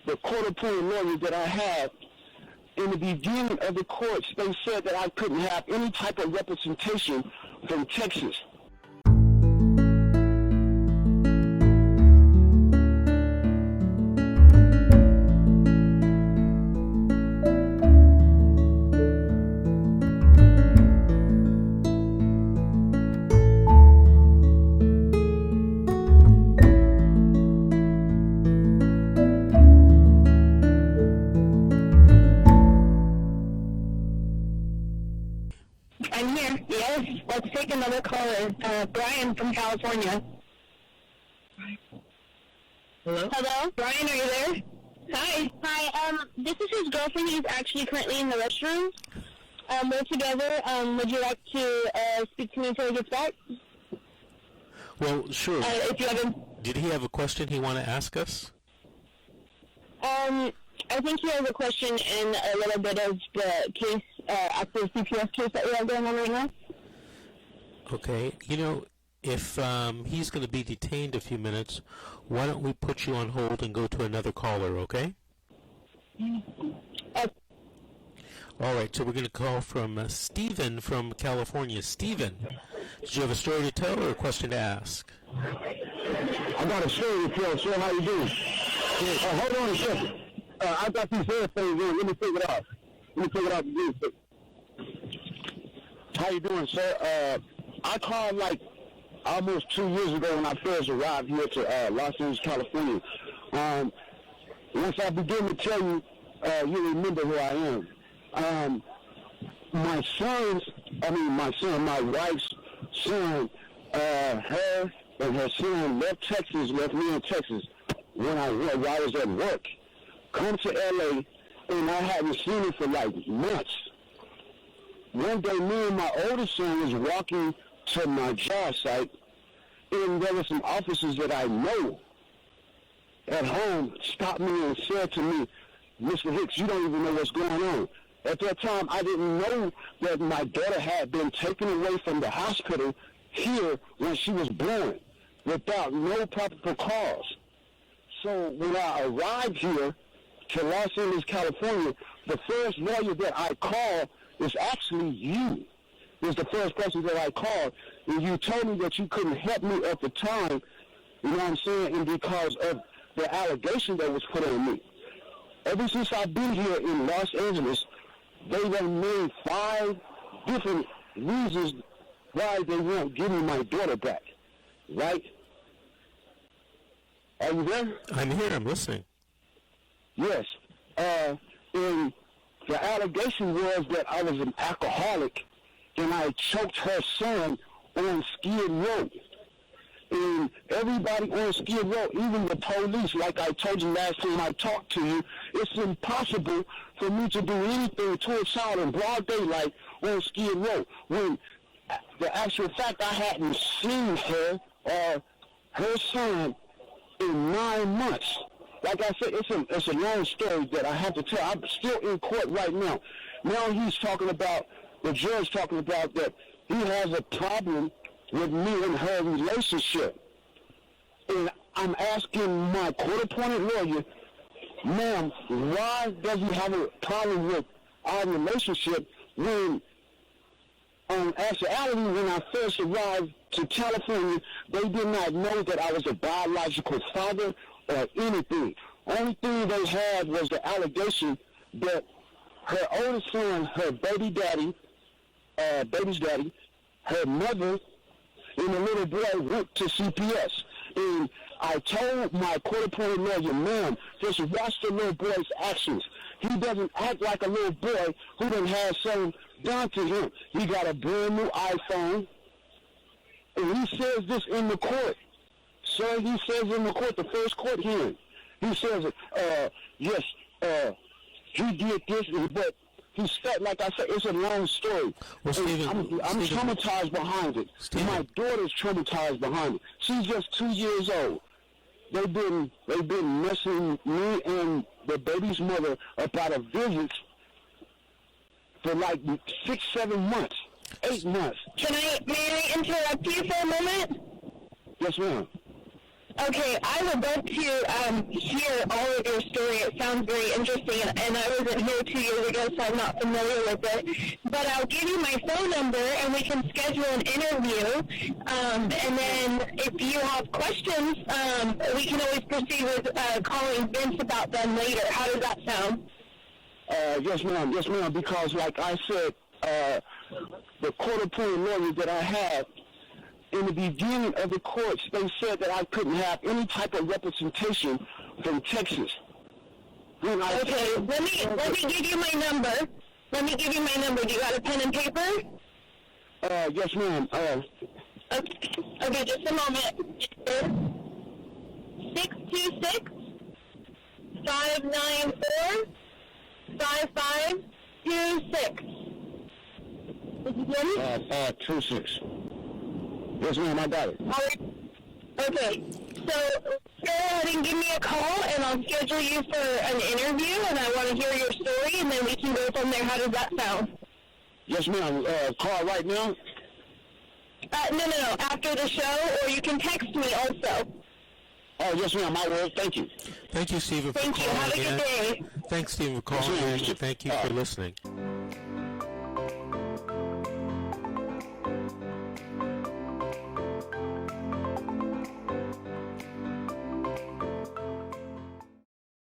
the court-appointed lawyer that I had, in the beginning of the courts, they said that I couldn't have any type of representation from Texas. I'm here. Yes, let's take another caller. Brian from California. Hello? Hello? Brian, are you there? Hi. Hi, this is his girlfriend. He's actually currently in the restroom. We're together. Would you like to speak to me until he gets back? Well, sure. If you have Did he have a question he want to ask us? I think he has a question and a little bit of the case, after the CPS case that we have going on right now. Okay. You know, if he's going to be detained a few minutes, why don't we put you on hold and go to another caller, okay? All right, so we're going to call from Stephen from California. Stephen, did you have a story to tell or a question to ask? I got a story to tell, sir. How you doing? Hold on a second. I got these headphones in. Let me take it off. How you doing, sir? I called like almost 2 years ago when I first arrived here to Los Angeles, California. Once I begin to tell you, you remember who I am. My wife's son, her and her son left me in Texas while I was at work. Come to LA, and I hadn't seen him for like months. One day, me and my oldest son was walking to my job site, and there were some officers that I know at home stopped me and said to me, "Mr. Hicks, you don't even know what's going on." At that time, I didn't know that my daughter had been taken away from the hospital here when she was born without no proper cause. So when I arrived here to Los Angeles, California, the first lawyer that I called is actually you. Was the first person that I called, and you told me that you couldn't help me at the time, you know what I'm saying, and because of the allegation that was put on me. Ever since I've been here in Los Angeles, they have made 5 different reasons why they won't give me my daughter back, right? Are you there? I'm here, I'm listening. Yes. And the allegation was that I was an alcoholic and I choked her son on Skid Row. And everybody on Skid Row, even the police, like I told you last time I talked to you, it's impossible for me to do anything to a child in broad daylight on Skid Row when the actual fact I hadn't seen her or her son in 9 months. Like I said, it's a long story that I have to tell. I'm still in court right now. Now he's talking about, the judge talking about that he has a problem with me and her relationship. And I'm asking my court-appointed lawyer, ma'am, why does he have a problem with our relationship when, actuality, when I first arrived to California, they did not know that I was a biological father or anything. Only thing they had was the allegation that her oldest son, her baby's daddy, her mother, and the little boy went to CPS. And I told my court-appointed lawyer, ma'am, just watch the little boy's actions. He doesn't act like a little boy who done had something done to him. He got a brand new iPhone, and he says this in the court. So he says in the court, the first court hearing, he says, yes, he did this, but he said, like I said, it's a long story. Well, Stephen, I'm traumatized behind it. Stephen. My daughter's traumatized behind it. She's just 2 years old. They've been messing me and the baby's mother about a visit for like 6, 7 months, 8 months. May I interrupt you for a moment? Yes, ma'am. Okay, I would love to hear all of your story. It sounds very interesting, and I wasn't here 2 years ago, so I'm not familiar with it. But I'll give you my phone number, and we can schedule an interview. And then if you have questions, we can always proceed with calling Vince about them later. How does that sound? Yes, ma'am. Yes, ma'am. Because, like I said, the court-appointed lawyers that I have, in the beginning of the courts, they said that I couldn't have any type of representation from Texas. Okay, let me give you my number. Let me give you my number. Do you got a pen and paper? Yes, ma'am. Okay, just a moment. 626-594-5526. Did you get it? 26. Yes, ma'am, I got it. All right. Okay, so go ahead and give me a call, and I'll schedule you for an interview, and I want to hear your story, and then we can go from there. How does that sound? Yes, ma'am. Call right now? No. After the show, or you can text me also. Oh, yes, ma'am. I will. Thank you. Thank you, Stephen, for calling in. Thank you. Have a good day. Thanks, Stephen, for calling in. Thank you for listening.